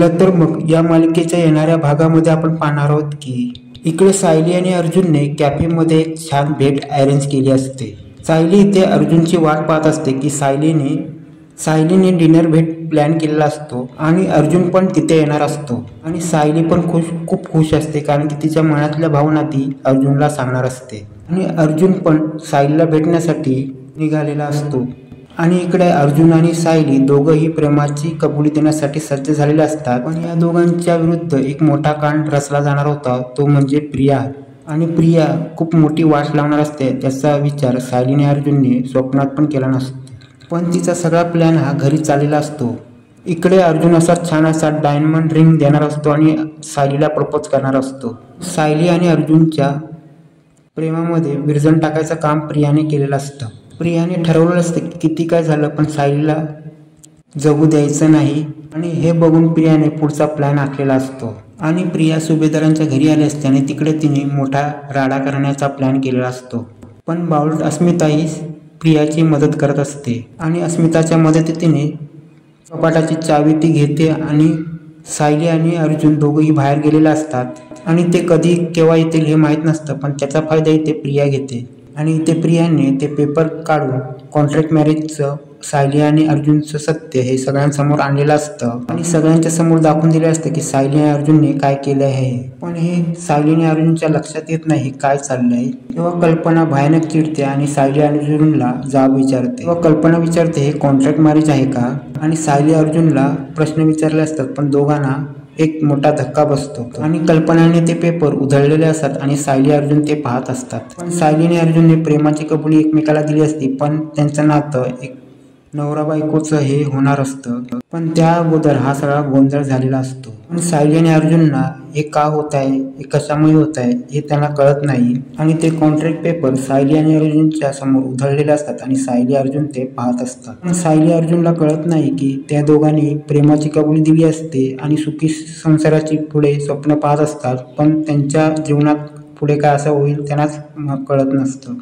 चला तर मग या मालिकेच्या येणाऱ्या भागामध्ये आपण पाहणार आहोत की इकडे सायली आणि अर्जुनने कॅफेमध्ये एक छान भेट अरेंज केली असते। सायली इथे अर्जुनची वाट पाहत असते की सायलीने डिनर भेट प्लॅन केलेला असतो आणि अर्जुन पण तिथे येणार असतो आणि सायली पण खूप खुश असते कारण की तिच्या मनातल्या भावना ती अर्जुनला सांगणार असते आणि अर्जुन पण सायलीला भेटण्यासाठी निघालेला असतो। आणि इकडे अर्जुन आणि सायली दोघंही प्रेमाची कबुली देण्यासाठी सज्ज झालेले असतात। पण या दोघांच्या विरुद्ध एक मोठा कांड रचला जाणार होता, तो म्हणजे प्रिया। आणि प्रिया खूप मोठी वाट लावणार असते, त्याचा विचार सायलीने अर्जुनने स्वप्नात पण केला नसतो। पण तिचा सगळा प्लॅन हा घरी चाललेला असतो। इकडे अर्जुन असा छान असा डायमंड रिंग देणार असतो आणि सायलीला प्रपोज करणार असतो। सायली आणि अर्जुनच्या प्रेमामध्ये विरजण टाकायचं काम प्रियाने केलेलं असतं। प्रियाने ठरवलं असतं की किती काय झालं पण सायलीला जगू द्यायचं नाही आणि हे बघून प्रियाने पुढचा प्लॅन आखलेला असतो। आणि प्रिया सुभेदारांच्या घरी आली असते आणि तिकडे तिने मोठा राडा करण्याचा प्लॅन केलेला असतो। पण बावळट अस्मिता ही प्रियाची मदत करत असते आणि अस्मिताच्या मदतीने कपाटाची चावी ती घेते आणि सायली आणि अर्जुन दोघंही बाहेर गेलेले असतात आणि ते कधी केव्हा येतील हे माहीत नसतं, पण त्याचा फायदा इथे प्रिया घेते। आणि इथे प्रियाने ते पेपर काढून कॉन्ट्रॅक्ट मॅरेजचं सायली आणि अर्जुनचं सत्य हे सगळ्यांसमोर आणलेलं असतं आणि सगळ्यांच्या समोर दाखवून दिलं असतं की सायली आणि अर्जुनने काय केलं आहे। पण हे सायली आणि अर्जुनच्या लक्षात येत नाही काय चाललंय। तेव्हा कल्पना भयानक चिडते आणि सायली आणि अर्जुनला जाब विचारते। तेव्हा कल्पना विचारते हे कॉन्ट्रॅक्ट मॅरेज आहे का, आणि सायली अर्जुनला प्रश्न विचारले असतात पण दोघांना एक मोठा धक्का बसतो आणि कल्पनाने ते पेपर उधळलेले असतात आणि सायली अर्जुन ते पाहत असतात। पण सायलीने अर्जुनने प्रेमाची कबुली एकमेकाला दिली असती, पण त्यांचं नातं एक नवरा बायकोचं हे होणार असतं, पण त्या अगोदर हा सगळा गोंधळ झालेला असतो। पण सायली आणि अर्जुनना हे का होत आहे, हे कशामुळे होत आहे हे त्यांना कळत नाही आणि ते कॉन्ट्रॅक्ट पेपर सायली आणि अर्जुनच्या समोर उधळलेले असतात आणि सायली अर्जुन ते पाहत असतात। पण सायली अर्जुनला कळत नाही की त्या दोघांनी प्रेमाची कबुली दिली असते आणि सुखी संसाराची पुढे स्वप्न पाहत असतात, पण त्यांच्या जीवनात पुढे काय असं होईल त्यांनाच कळत नसतं।